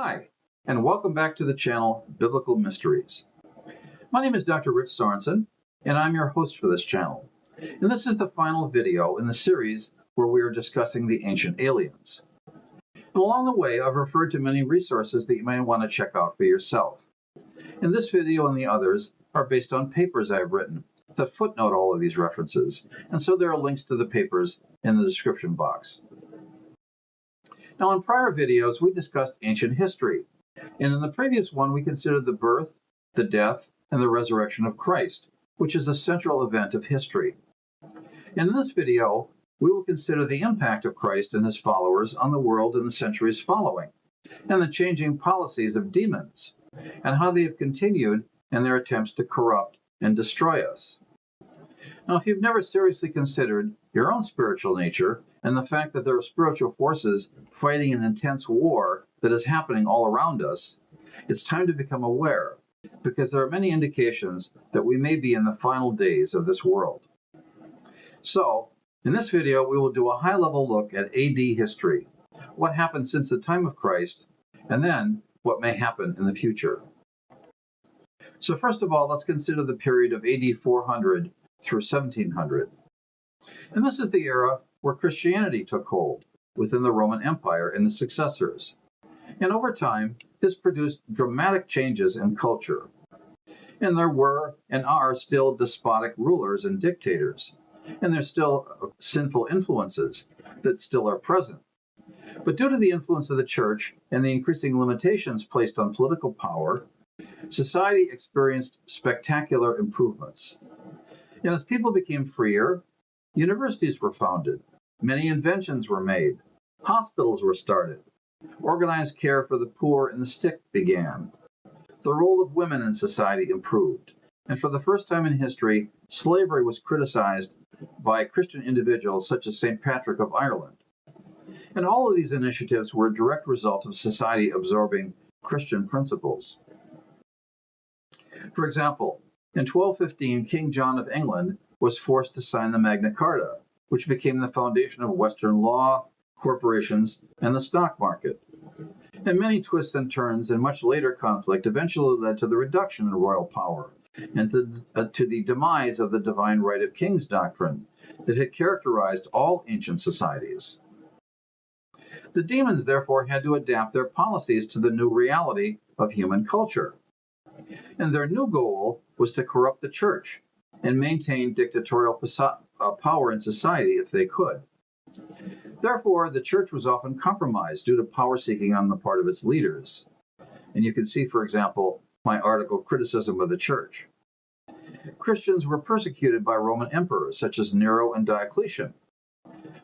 Hi, and welcome back to the channel Biblical Mysteries. My name is Dr. Rich Sorensen, and I'm your host for this channel. And this is the final video in the series where we are discussing the ancient aliens. And along the way, I've referred to many resources that you may want to check out for yourself. And this video and the others are based on papers I've written that footnote all of these references, and so there are links to the papers in the description box. Now, in prior videos, we discussed ancient history, and in the previous one, we considered the birth, the death, and the resurrection of Christ, which is a central event of history. And in this video, we will consider the impact of Christ and his followers on the world in the centuries following, and the changing policies of demons, and how they have continued in their attempts to corrupt and destroy us. Now, if you've never seriously considered your own spiritual nature and the fact that there are spiritual forces fighting an intense war that is happening all around us, it's time to become aware, because there are many indications that we may be in the final days of this world. So, in this video, we will do a high-level look at AD history, what happened since the time of Christ, and then what may happen in the future. So first of all, let's consider the period of AD 400 through 1700. And this is the era where Christianity took hold within the Roman Empire and the successors. And over time, this produced dramatic changes in culture. And there were and are still despotic rulers and dictators. And there's still sinful influences that still are present. But due to the influence of the church and the increasing limitations placed on political power, society experienced spectacular improvements. And as people became freer, universities were founded, many inventions were made, hospitals were started, organized care for the poor and the sick began. The role of women in society improved, and for the first time in history, slavery was criticized by Christian individuals such as St. Patrick of Ireland. And all of these initiatives were a direct result of society absorbing Christian principles. For example, in 1215, King John of England was forced to sign the Magna Carta, which became the foundation of Western law, corporations, and the stock market. And many twists and turns and much later conflict eventually led to the reduction in royal power and to the demise of the divine right of kings doctrine that had characterized all ancient societies. The demons therefore had to adapt their policies to the new reality of human culture. And their new goal was to corrupt the church and maintain dictatorial power in society if they could. Therefore, the church was often compromised due to power seeking on the part of its leaders. And you can see, for example, my article, Criticism of the Church. Christians were persecuted by Roman emperors such as Nero and Diocletian.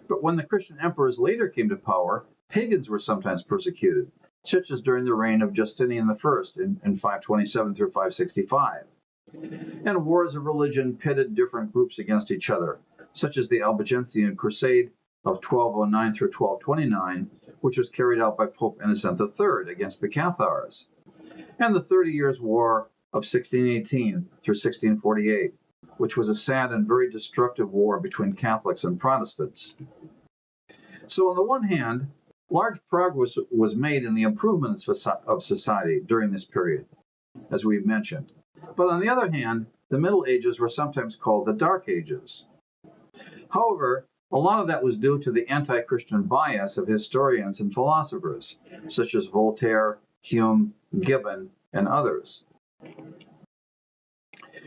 But when the Christian emperors later came to power, pagans were sometimes persecuted, such as during the reign of Justinian I in 527 through 565. And wars of religion pitted different groups against each other, such as the Albigensian Crusade of 1209 through 1229, which was carried out by Pope Innocent III against the Cathars, and the 30 Years' War of 1618 through 1648, which was a sad and very destructive war between Catholics and Protestants. So on the one hand, large progress was made in the improvements of society during this period, as we've mentioned. But on the other hand, the Middle Ages were sometimes called the Dark Ages. However, a lot of that was due to the anti-Christian bias of historians and philosophers, such as Voltaire, Hume, Gibbon, and others.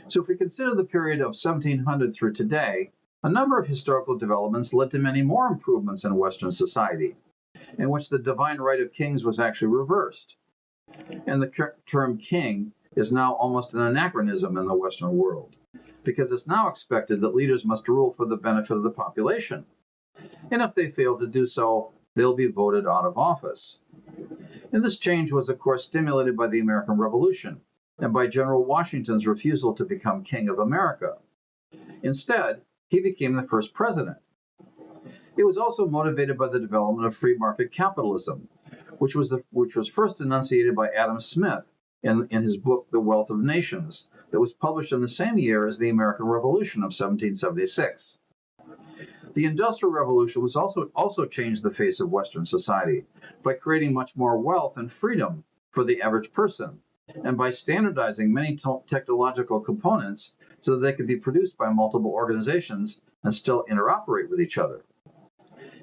So if we consider the period of 1700 through today, a number of historical developments led to many more improvements in Western society, in which the divine right of kings was actually reversed. And the term king is now almost an anachronism in the Western world, because it's now expected that leaders must rule for the benefit of the population. And if they fail to do so, they'll be voted out of office. And this change was, of course, stimulated by the American Revolution and by General Washington's refusal to become King of America. Instead, he became the first president. It was also motivated by the development of free market capitalism, which was first enunciated by Adam Smith in his book, The Wealth of Nations, that was published in the same year as the American Revolution of 1776. The Industrial Revolution was also changed the face of Western society by creating much more wealth and freedom for the average person, and by standardizing many technological components so that they could be produced by multiple organizations and still interoperate with each other.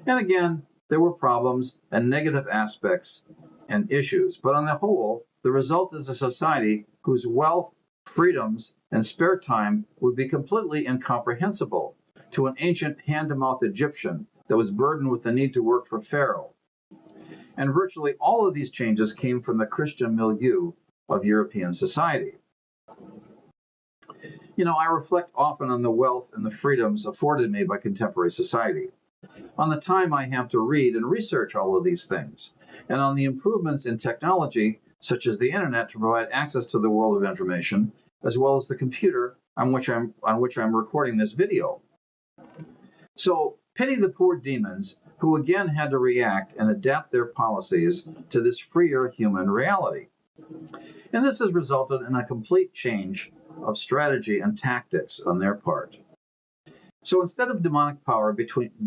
And again, there were problems and negative aspects and issues, but on the whole, the result is a society whose wealth, freedoms, and spare time would be completely incomprehensible to an ancient hand-to-mouth Egyptian that was burdened with the need to work for Pharaoh. And virtually all of these changes came from the Christian milieu of European society. I reflect often on the wealth and the freedoms afforded me by contemporary society, on the time I have to read and research all of these things, and on the improvements in technology, such as the internet, to provide access to the world of information, as well as the computer on which I'm recording this video. So, pity the poor demons who again had to react and adapt their policies to this freer human reality. And this has resulted in a complete change of strategy and tactics on their part. So instead of demonic power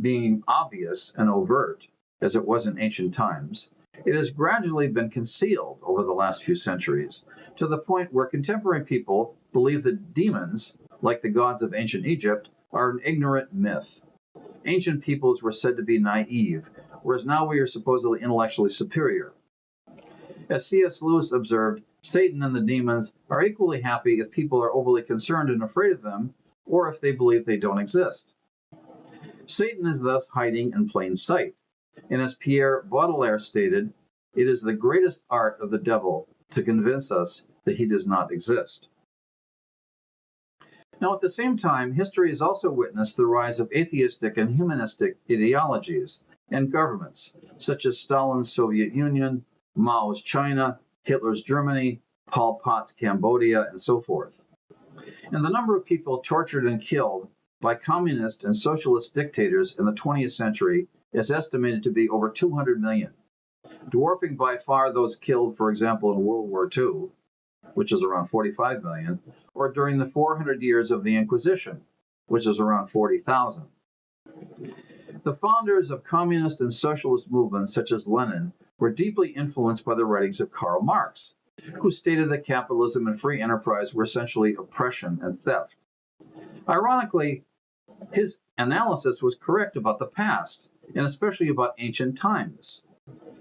being obvious and overt, as it was in ancient times, it has gradually been concealed over the last few centuries, to the point where contemporary people believe that demons, like the gods of ancient Egypt, are an ignorant myth. Ancient peoples were said to be naive, whereas now we are supposedly intellectually superior. As C.S. Lewis observed, Satan and the demons are equally happy if people are overly concerned and afraid of them, or if they believe they don't exist. Satan is thus hiding in plain sight, and as Pierre Baudelaire stated, it is the greatest art of the devil to convince us that he does not exist. Now, at the same time, history has also witnessed the rise of atheistic and humanistic ideologies and governments, such as Stalin's Soviet Union, Mao's China, Hitler's Germany, Pol Pot's Cambodia, and so forth. And the number of people tortured and killed by communist and socialist dictators in the 20th century is estimated to be over 200 million, dwarfing by far those killed, for example, in World War II, which is around 45 million, or during the 400 years of the Inquisition, which is around 40,000. The founders of communist and socialist movements, such as Lenin, were deeply influenced by the writings of Karl Marx, who stated that capitalism and free enterprise were essentially oppression and theft. Ironically, his analysis was correct about the past, and especially about ancient times,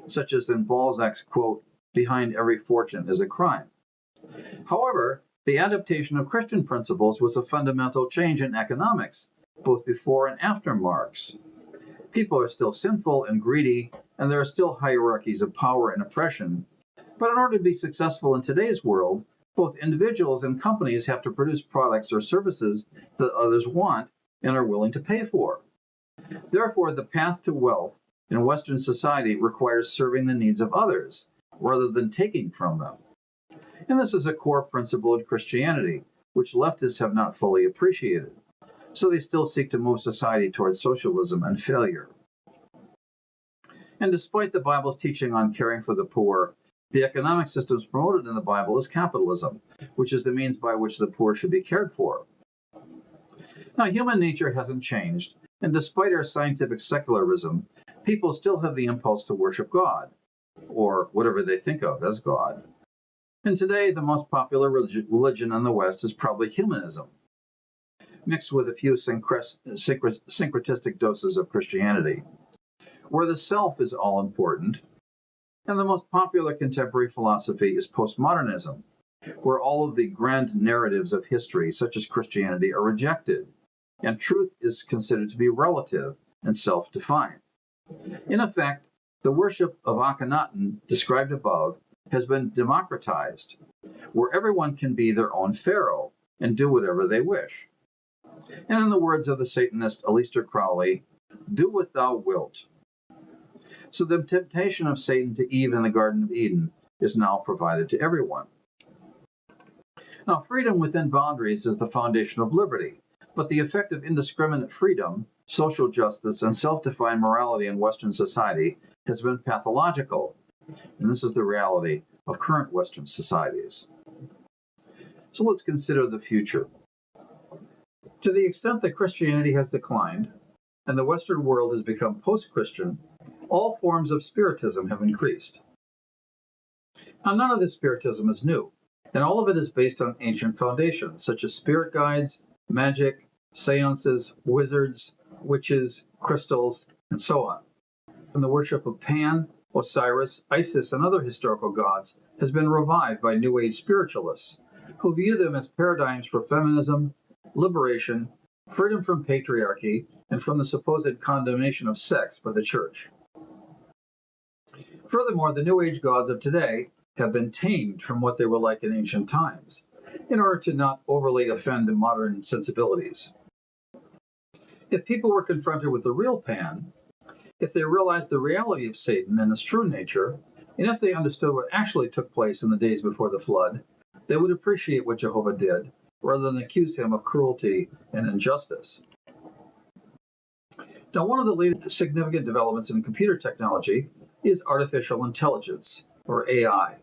such as in Balzac's quote, "Behind every fortune is a crime." However, the adaptation of Christian principles was a fundamental change in economics, both before and after Marx. People are still sinful and greedy, and there are still hierarchies of power and oppression. But in order to be successful in today's world, both individuals and companies have to produce products or services that others want and are willing to pay for. Therefore, the path to wealth in Western society requires serving the needs of others, rather than taking from them. And this is a core principle in Christianity, which leftists have not fully appreciated. So they still seek to move society towards socialism and failure. And despite the Bible's teaching on caring for the poor, the economic systems promoted in the Bible is capitalism, which is the means by which the poor should be cared for. Now, human nature hasn't changed, and despite our scientific secularism, people still have the impulse to worship God, or whatever they think of as God. And today, the most popular religion in the West is probably humanism, mixed with a few syncretistic doses of Christianity, where the self is all important. And the most popular contemporary philosophy is postmodernism, where all of the grand narratives of history, such as Christianity, are rejected, and truth is considered to be relative and self-defined. In effect, the worship of Akhenaten, described above, has been democratized, where everyone can be their own pharaoh and do whatever they wish. And in the words of the Satanist Aleister Crowley, "Do what thou wilt." So the temptation of Satan to Eve in the Garden of Eden is now provided to everyone. Now, freedom within boundaries is the foundation of liberty, but the effect of indiscriminate freedom, social justice, and self-defined morality in Western society has been pathological, and this is the reality of current Western societies. So let's consider the future. To the extent that Christianity has declined, and the Western world has become post-Christian, all forms of spiritism have increased. Now, none of this spiritism is new, and all of it is based on ancient foundations, such as spirit guides, magic, seances, wizards, witches, crystals, and so on. And the worship of Pan, Osiris, Isis, and other historical gods has been revived by New Age spiritualists, who view them as paradigms for feminism, liberation, freedom from patriarchy, and from the supposed condemnation of sex by the church. Furthermore, the New Age gods of today have been tamed from what they were like in ancient times, in order to not overly offend modern sensibilities. If people were confronted with the real Pan, if they realized the reality of Satan and his true nature, and if they understood what actually took place in the days before the flood, they would appreciate what Jehovah did, rather than accuse him of cruelty and injustice. Now, one of the latest significant developments in computer technology is artificial intelligence, or AI.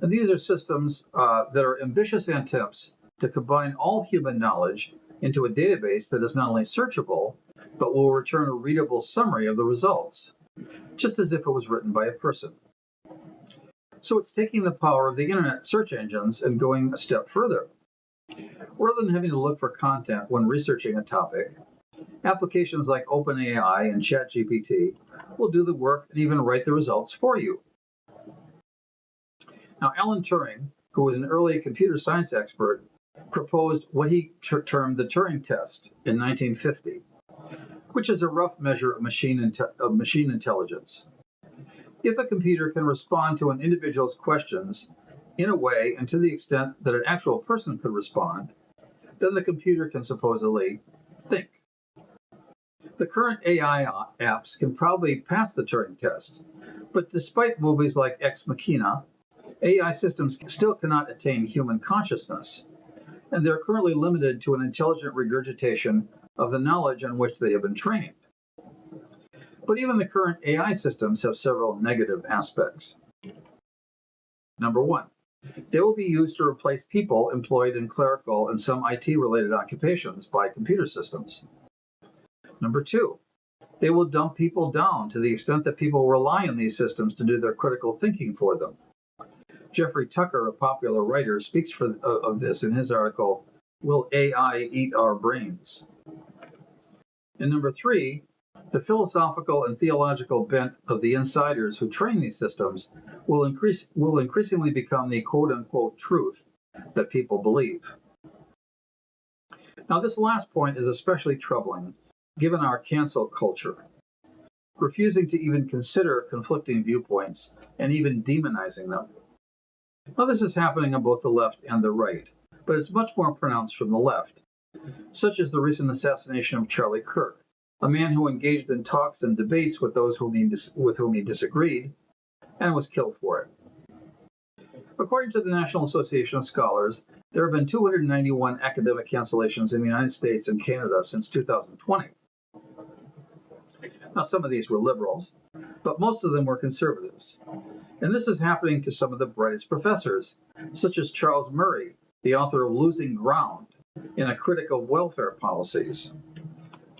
And these are systems that are ambitious attempts to combine all human knowledge into a database that is not only searchable, but will return a readable summary of the results, just as if it was written by a person. So it's taking the power of the internet search engines and going a step further. Rather than having to look for content when researching a topic, applications like OpenAI and ChatGPT will do the work and even write the results for you. Now, Alan Turing, who was an early computer science expert, proposed what he termed the Turing test in 1950, which is a rough measure of machine intelligence. If a computer can respond to an individual's questions in a way and to the extent that an actual person could respond, then the computer can supposedly think. The current AI apps can probably pass the Turing test, but despite movies like Ex Machina, AI systems still cannot attain human consciousness, and they're currently limited to an intelligent regurgitation of the knowledge on which they have been trained. But even the current AI systems have several negative aspects. Number one, they will be used to replace people employed in clerical and some IT-related occupations by computer systems. Number two, they will dumb people down to the extent that people rely on these systems to do their critical thinking for them. Jeffrey Tucker, a popular writer, speaks of this in his article, Will AI Eat Our Brains? And number three, the philosophical and theological bent of the insiders who train these systems will increasingly become the quote-unquote truth that people believe. Now, this last point is especially troubling given our cancel culture, refusing to even consider conflicting viewpoints and even demonizing them. Now, this is happening on both the left and the right, but it's much more pronounced from the left, such as the recent assassination of Charlie Kirk, a man who engaged in talks and debates with those with whom he disagreed, and was killed for it. According to the National Association of Scholars, there have been 291 academic cancellations in the United States and Canada since 2020. Now, some of these were liberals, but most of them were conservatives. And this is happening to some of the brightest professors, such as Charles Murray, the author of Losing Ground, in a critic of welfare policies.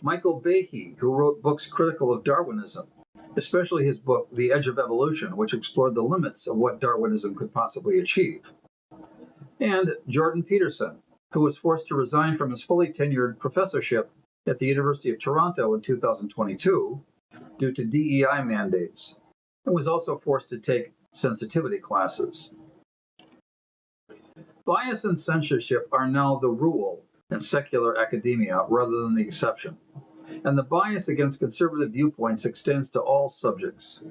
Michael Behe, who wrote books critical of Darwinism, especially his book, The Edge of Evolution, which explored the limits of what Darwinism could possibly achieve. And Jordan Peterson, who was forced to resign from his fully tenured professorship at the University of Toronto in 2022 due to DEI mandates, and was also forced to take sensitivity classes. Bias and censorship are now the rule in secular academia rather than the exception, and the bias against conservative viewpoints extends to all subjects.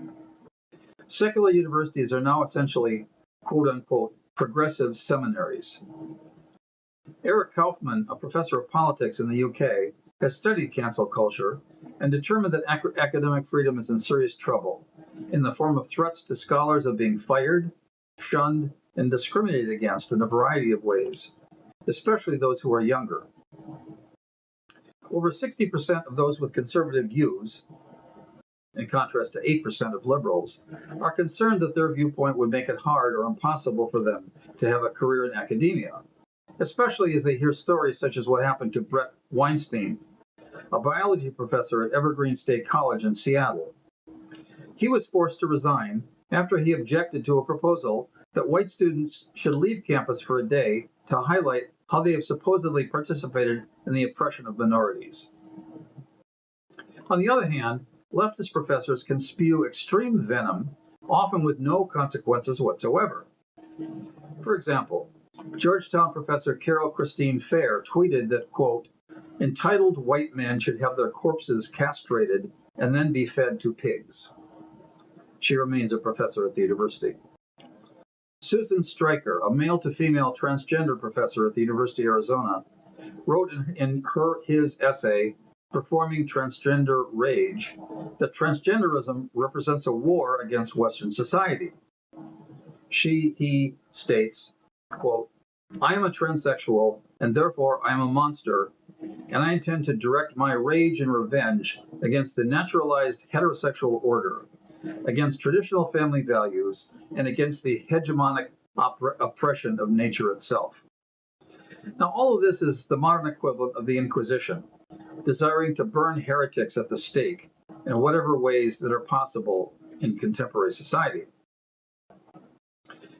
Secular universities are now essentially, quote-unquote, progressive seminaries. Eric Kaufman, a professor of politics in the UK, has studied cancel culture and determined that academic freedom is in serious trouble in the form of threats to scholars of being fired, shunned, and discriminated against in a variety of ways, especially those who are younger. Over 60% of those with conservative views, in contrast to 8% of liberals, are concerned that their viewpoint would make it hard or impossible for them to have a career in academia, especially as they hear stories such as what happened to Brett Weinstein, a biology professor at Evergreen State College in Seattle. He was forced to resign after he objected to a proposal that white students should leave campus for a day to highlight how they have supposedly participated in the oppression of minorities. On the other hand, leftist professors can spew extreme venom, often with no consequences whatsoever. For example, Georgetown professor Carol Christine Fair tweeted that, quote, entitled white men should have their corpses castrated and then be fed to pigs. She remains a professor at the university. Susan Stryker, a male-to-female transgender professor at the University of Arizona, wrote in his essay, Performing Transgender Rage, that transgenderism represents a war against Western society. He states, quote, I am a transsexual, and therefore I am a monster, and I intend to direct my rage and revenge against the naturalized heterosexual order, against traditional family values, and against the hegemonic oppression of nature itself. Now, all of this is the modern equivalent of the Inquisition, desiring to burn heretics at the stake in whatever ways that are possible in contemporary society.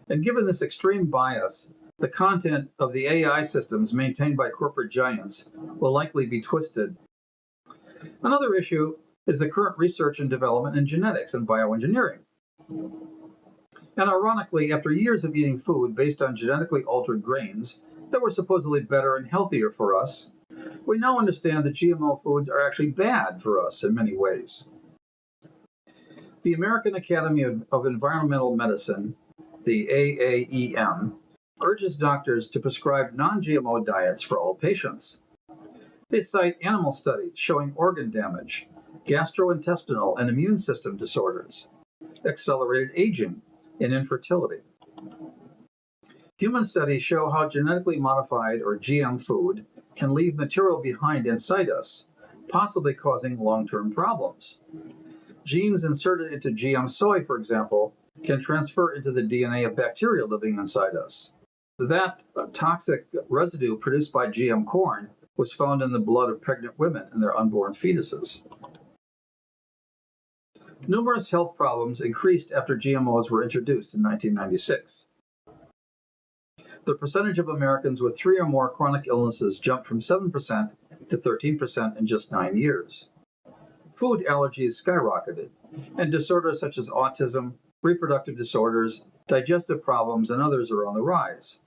And given this extreme bias, the content of the AI systems maintained by corporate giants will likely be twisted. Another issue is the current research and development in genetics and bioengineering. And ironically, after years of eating food based on genetically altered grains that were supposedly better and healthier for us, we now understand that GMO foods are actually bad for us in many ways. The American Academy of Environmental Medicine, the AAEM, urges doctors to prescribe non-GMO diets for all patients. They cite animal studies showing organ damage, gastrointestinal and immune system disorders, accelerated aging, and infertility. Human studies show how genetically modified or GM food can leave material behind inside us, possibly causing long-term problems. Genes inserted into GM soy, for example, can transfer into the DNA of bacteria living inside us. That toxic residue produced by GM corn was found in the blood of pregnant women and their unborn fetuses. Numerous health problems increased after GMOs were introduced in 1996. The percentage of Americans with 3 or more chronic illnesses jumped from 7% to 13% in just 9 years. Food allergies skyrocketed, and disorders such as autism, reproductive disorders, digestive problems, and others are on the rise.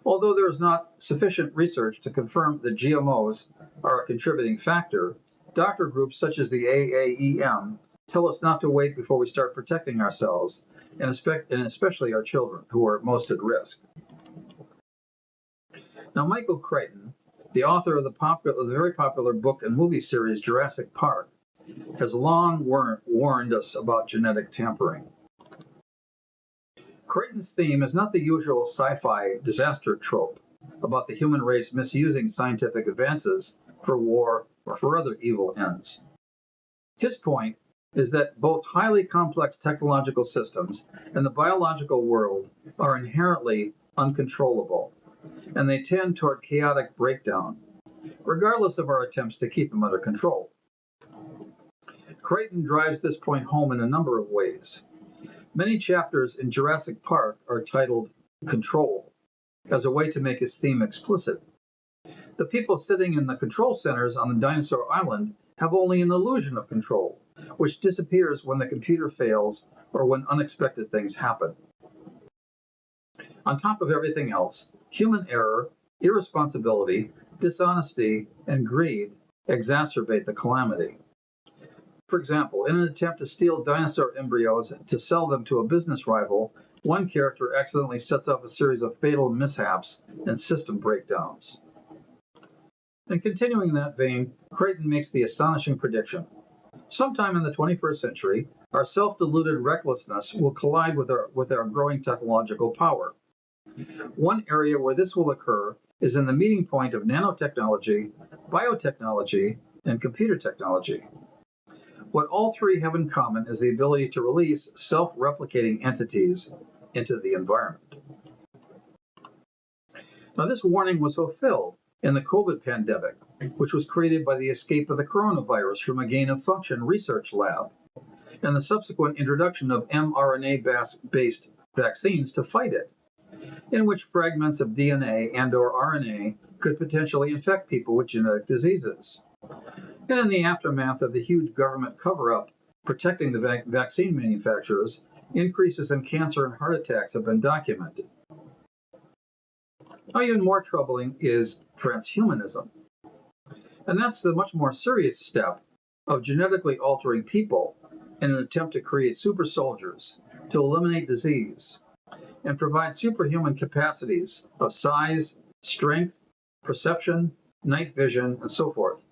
Although there is not sufficient research to confirm that GMOs are a contributing factor, doctor groups such as the AAEM tell us not to wait before we start protecting ourselves, and especially our children, who are most at risk. Now, Michael Crichton, the author of the very popular book and movie series Jurassic Park, has long warned us about genetic tampering. Crichton's theme is not the usual sci-fi disaster trope about the human race misusing scientific advances for war or for other evil ends. His point is that both highly complex technological systems and the biological world are inherently uncontrollable, and they tend toward chaotic breakdown, regardless of our attempts to keep them under control. Crichton drives this point home in a number of ways. Many chapters in Jurassic Park are titled Control, as a way to make his theme explicit. The people sitting in the control centers on the dinosaur island have only an illusion of control, which disappears when the computer fails or when unexpected things happen. On top of everything else, human error, irresponsibility, dishonesty, and greed exacerbate the calamity. For example, in an attempt to steal dinosaur embryos to sell them to a business rival, one character accidentally sets off a series of fatal mishaps and system breakdowns. And continuing in that vein, Crichton makes the astonishing prediction. Sometime in the 21st century, our self-deluded recklessness will collide with our growing technological power. One area where this will occur is in the meeting point of nanotechnology, biotechnology, and computer technology. What all three have in common is the ability to release self-replicating entities into the environment. Now, this warning was fulfilled in the COVID pandemic, which was created by the escape of the coronavirus from a gain-of-function research lab, and the subsequent introduction of mRNA-based vaccines to fight it, in which fragments of DNA and/or RNA could potentially infect people with genetic diseases. And in the aftermath of the huge government cover-up protecting the vaccine manufacturers, increases in cancer and heart attacks have been documented. Now, even more troubling is transhumanism. And that's the much more serious step of genetically altering people in an attempt to create super soldiers, to eliminate disease, and provide superhuman capacities of size, strength, perception, night vision, and so forth.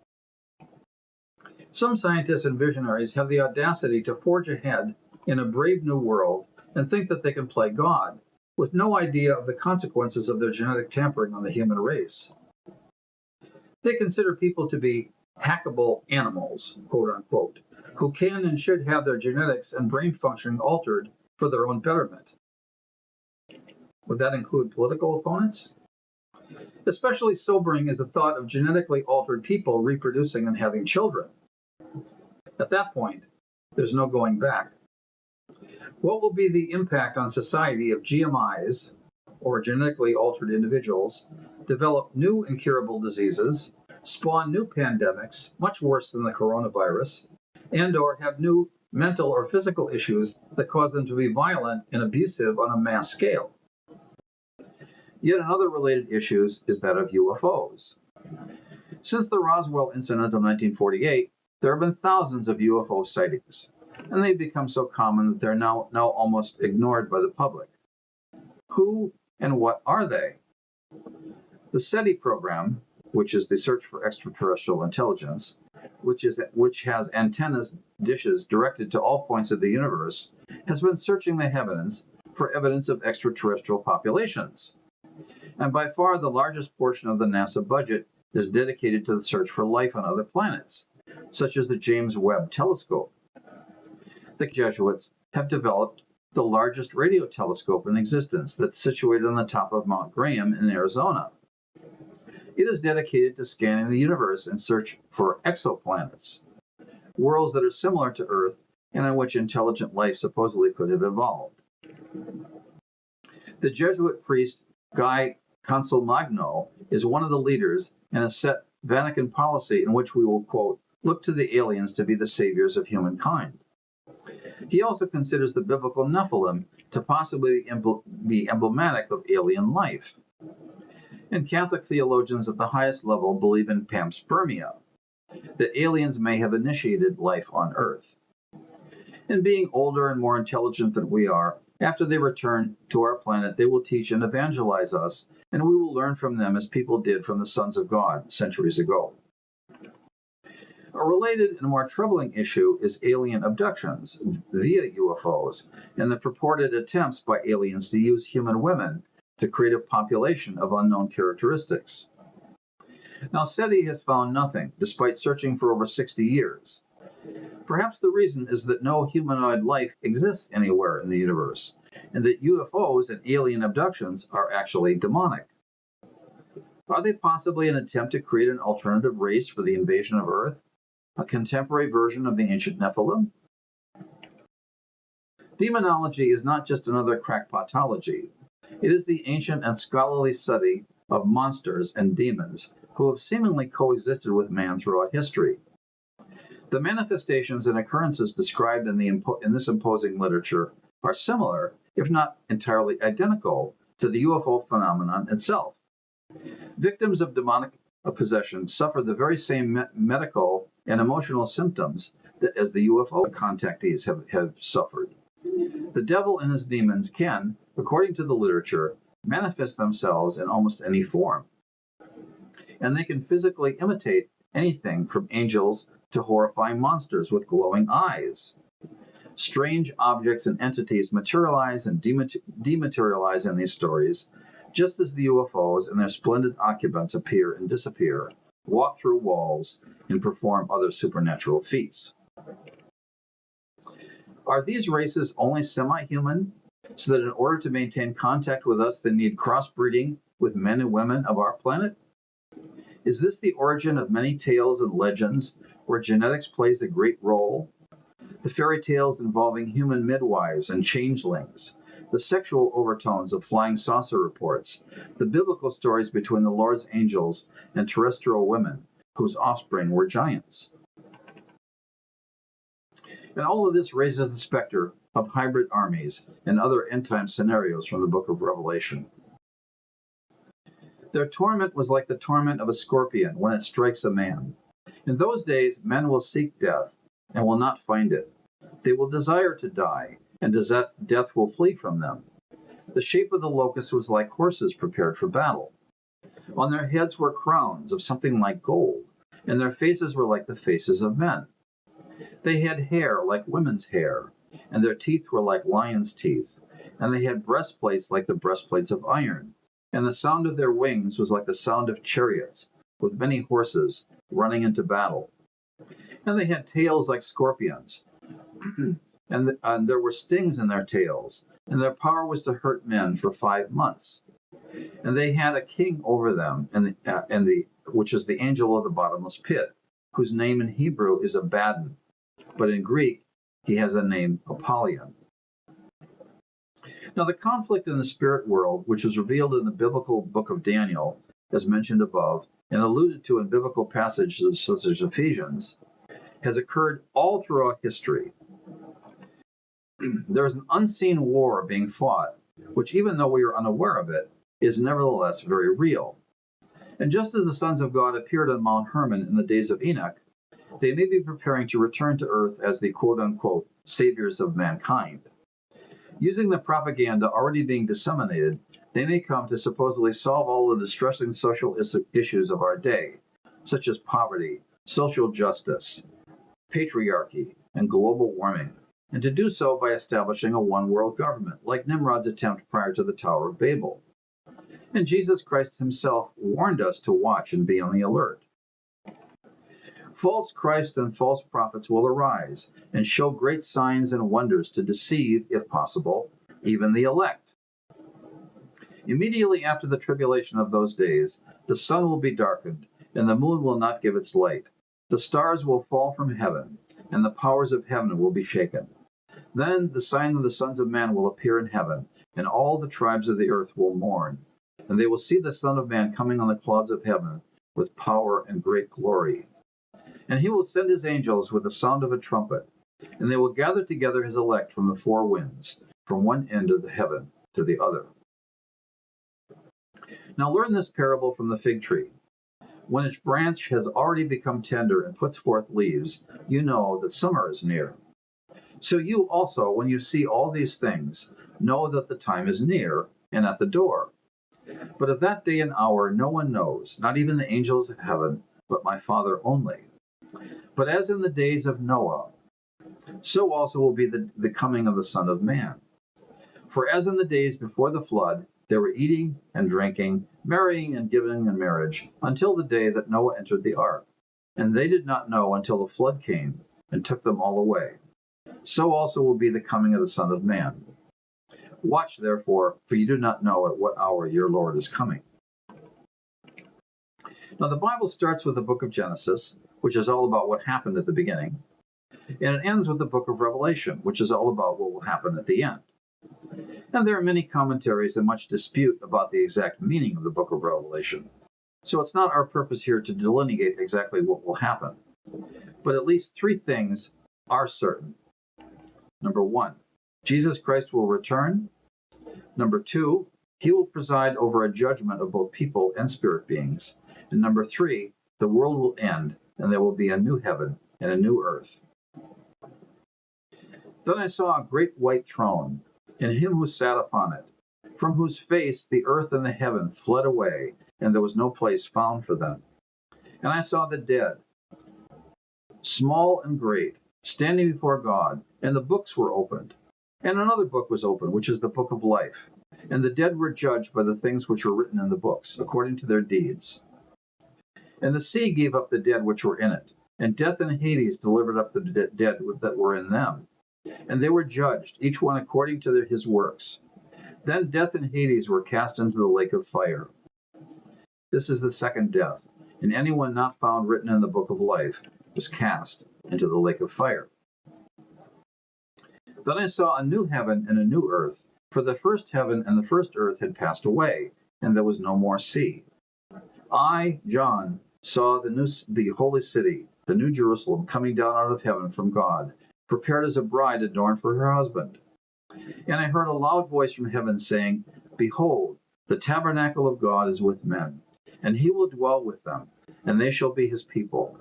Some scientists and visionaries have the audacity to forge ahead in a brave new world and think that they can play God, with no idea of the consequences of their genetic tampering on the human race. They consider people to be hackable animals, quote unquote, who can and should have their genetics and brain functioning altered for their own betterment. Would that include political opponents? Especially sobering is the thought of genetically altered people reproducing and having children. At that point, there's no going back. What will be the impact on society if GMIs, or genetically altered individuals, develop new incurable diseases, spawn new pandemics, much worse than the coronavirus, and/or have new mental or physical issues that cause them to be violent and abusive on a mass scale? Yet another related issue is that of UFOs. Since the Roswell incident of 1948, there have been thousands of UFO sightings, and they've become so common that they're now almost ignored by the public. Who and what are they? The SETI program, which is the Search for Extraterrestrial Intelligence, which has antennas dishes directed to all points of the universe, has been searching the heavens for evidence of extraterrestrial populations. And by far the largest portion of the NASA budget is dedicated to the search for life on other planets, such as the James Webb Telescope. The Jesuits have developed the largest radio telescope in existence that's situated on the top of Mount Graham in Arizona. It is dedicated to scanning the universe in search for exoplanets, worlds that are similar to Earth and in which intelligent life supposedly could have evolved. The Jesuit priest Guy Consolmagno is one of the leaders in a set Vatican policy in which we will, quote, look to the aliens to be the saviors of humankind. He also considers the biblical Nephilim to possibly be emblematic of alien life. And Catholic theologians at the highest level believe in panspermia, that aliens may have initiated life on Earth. And being older and more intelligent than we are, after they return to our planet, they will teach and evangelize us, and we will learn from them as people did from the sons of God centuries ago. A related and more troubling issue is alien abductions via UFOs and the purported attempts by aliens to use human women to create a population of unknown characteristics. Now, SETI has found nothing, despite searching for over 60 years. Perhaps the reason is that no humanoid life exists anywhere in the universe, and that UFOs and alien abductions are actually demonic. Are they possibly an attempt to create an alternative race for the invasion of Earth? A contemporary version of the ancient Nephilim? Demonology is not just another crackpotology. It is the ancient and scholarly study of monsters and demons who have seemingly coexisted with man throughout history. The manifestations and occurrences described in this imposing literature are similar, if not entirely identical, to the UFO phenomenon itself. Victims of demonic possession suffer the very same medical and emotional symptoms as the UFO contactees have suffered. The devil and his demons can, according to the literature, manifest themselves in almost any form. And they can physically imitate anything from angels to horrifying monsters with glowing eyes. Strange objects and entities materialize and dematerialize in these stories, just as the UFOs and their splendid occupants appear and disappear, walk through walls, and perform other supernatural feats. Are these races only semi-human, so that in order to maintain contact with us they need crossbreeding with men and women of our planet? Is this the origin of many tales and legends where genetics plays a great role? The fairy tales involving human midwives and changelings, the sexual overtones of flying saucer reports, the biblical stories between the Lord's angels and terrestrial women whose offspring were giants. And all of this raises the specter of hybrid armies and other end-time scenarios from the book of Revelation. Their torment was like the torment of a scorpion when it strikes a man. In those days, men will seek death and will not find it. They will desire to die, and death will flee from them. The shape of the locusts was like horses prepared for battle. On their heads were crowns of something like gold, and their faces were like the faces of men. They had hair like women's hair, and their teeth were like lions' teeth, and they had breastplates like the breastplates of iron, and the sound of their wings was like the sound of chariots, with many horses running into battle. And they had tails like scorpions, and there were stings in their tails, and their power was to hurt men for 5 months. And they had a king over them, which is the angel of the bottomless pit, whose name in Hebrew is Abaddon, but in Greek he has the name Apollyon. Now the conflict in the spirit world, which is revealed in the biblical book of Daniel, as mentioned above, and alluded to in biblical passages such as Ephesians, has occurred all throughout history. There is an unseen war being fought, which, even though we are unaware of it, is nevertheless very real. And just as the sons of God appeared on Mount Hermon in the days of Enoch, they may be preparing to return to earth as the quote-unquote saviors of mankind. Using the propaganda already being disseminated, they may come to supposedly solve all the distressing social issues of our day, such as poverty, social justice, patriarchy, and global warming, and to do so by establishing a one-world government, like Nimrod's attempt prior to the Tower of Babel. And Jesus Christ himself warned us to watch and be on the alert. False Christ and false prophets will arise and show great signs and wonders to deceive, if possible, even the elect. Immediately after the tribulation of those days, the sun will be darkened, and the moon will not give its light. The stars will fall from heaven, and the powers of heaven will be shaken. Then the sign of the sons of man will appear in heaven, and all the tribes of the earth will mourn. And they will see the Son of Man coming on the clouds of heaven with power and great glory. And he will send his angels with the sound of a trumpet, and they will gather together his elect from the four winds, from one end of the heaven to the other. Now learn this parable from the fig tree. When its branch has already become tender and puts forth leaves, you know that summer is near. So you also, when you see all these things, know that the time is near and at the door. But of that day and hour no one knows, not even the angels of heaven, but my Father only. But as in the days of Noah, so also will be the coming of the Son of Man. For as in the days before the flood, they were eating and drinking, marrying and giving in marriage, until the day that Noah entered the ark. And they did not know until the flood came and took them all away. So also will be the coming of the Son of Man. Watch, therefore, for you do not know at what hour your Lord is coming. Now, the Bible starts with the book of Genesis, which is all about what happened at the beginning, and it ends with the book of Revelation, which is all about what will happen at the end. And there are many commentaries and much dispute about the exact meaning of the book of Revelation, so it's not our purpose here to delineate exactly what will happen. But at least three things are certain. Number one, Jesus Christ will return. Number two, he will preside over a judgment of both people and spirit beings. And number three, the world will end, and there will be a new heaven and a new earth. Then I saw a great white throne, and him who sat upon it, from whose face the earth and the heaven fled away, and there was no place found for them. And I saw the dead, small and great, standing before God, and the books were opened. And another book was opened, which is the book of life. And the dead were judged by the things which were written in the books, according to their deeds. And the sea gave up the dead which were in it, and death and Hades delivered up the dead that were in them. And they were judged, each one according to his works. Then death and Hades were cast into the lake of fire. This is the second death, and anyone not found written in the book of life was cast into the lake of fire. Then I saw a new heaven and a new earth, for the first heaven and the first earth had passed away, and there was no more sea. I, John, saw the holy city, the new Jerusalem, coming down out of heaven from God, prepared as a bride adorned for her husband. And I heard a loud voice from heaven saying, Behold, the tabernacle of God is with men, and he will dwell with them, and they shall be his people.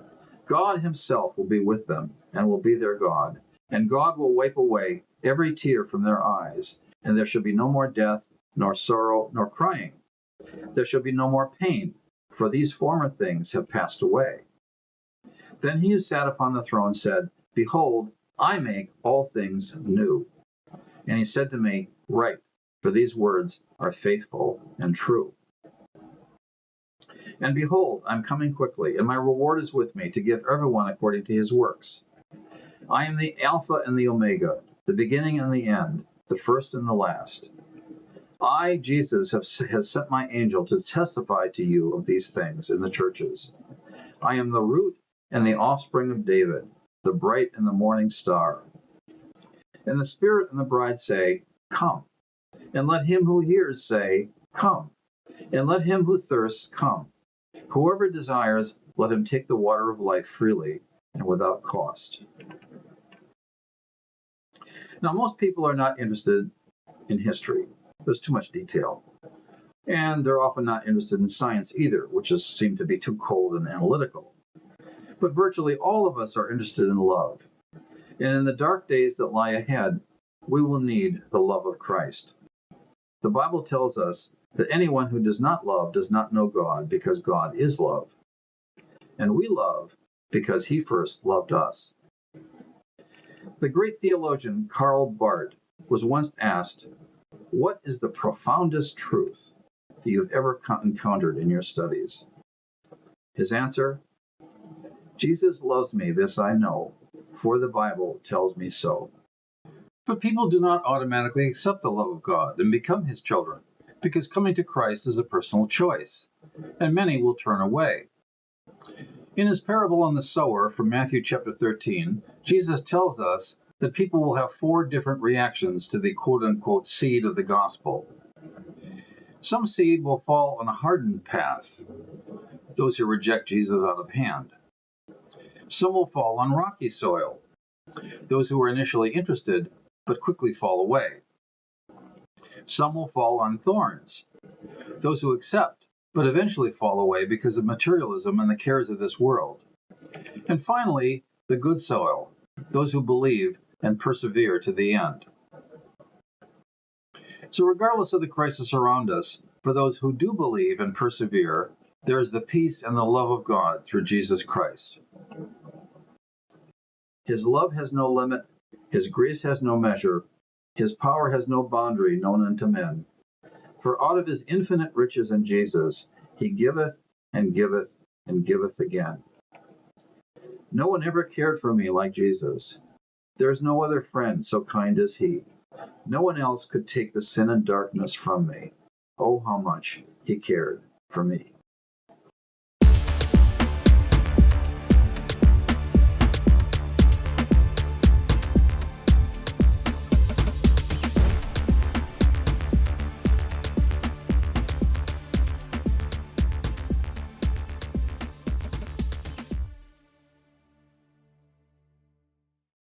God himself will be with them, and will be their God. And God will wipe away every tear from their eyes, and there shall be no more death, nor sorrow, nor crying. There shall be no more pain, for these former things have passed away. Then he who sat upon the throne said, Behold, I make all things new. And he said to me, Write, for these words are faithful and true. And behold, I'm coming quickly, and my reward is with me to give everyone according to his works. I am the Alpha and the Omega, the beginning and the end, the first and the last. I, Jesus, has sent my angel to testify to you of these things in the churches. I am the root and the offspring of David, the bright and the morning star. And the Spirit and the bride say, Come. And let him who hears say, Come. And let him who thirsts come. Whoever desires, let him take the water of life freely and without cost. Now, most people are not interested in history. There's too much detail. And they're often not interested in science either, which seems to be too cold and analytical. But virtually all of us are interested in love. And in the dark days that lie ahead, we will need the love of Christ. The Bible tells us that anyone who does not love does not know God, because God is love. And we love because he first loved us. The great theologian Karl Barth was once asked, What is the profoundest truth that you've ever encountered in your studies? His answer, Jesus loves me, this I know, for the Bible tells me so. But people do not automatically accept the love of God and become his children, because coming to Christ is a personal choice, and many will turn away. In his parable on the sower from Matthew chapter 13, Jesus tells us that people will have 4 different reactions to the quote-unquote seed of the gospel. Some seed will fall on a hardened path, those who reject Jesus out of hand. Some will fall on rocky soil, those who are initially interested but quickly fall away. Some will fall on thorns, those who accept but eventually fall away because of materialism and the cares of this world. And finally, the good soil, those who believe and persevere to the end. So regardless of the crisis around us, for those who do believe and persevere, there is the peace and the love of God through Jesus Christ. His love has no limit, his grace has no measure, his power has no boundary known unto men. For out of his infinite riches in Jesus, he giveth and giveth and giveth again. No one ever cared for me like Jesus. There is no other friend so kind as he. No one else could take the sin and darkness from me. Oh, how much he cared for me.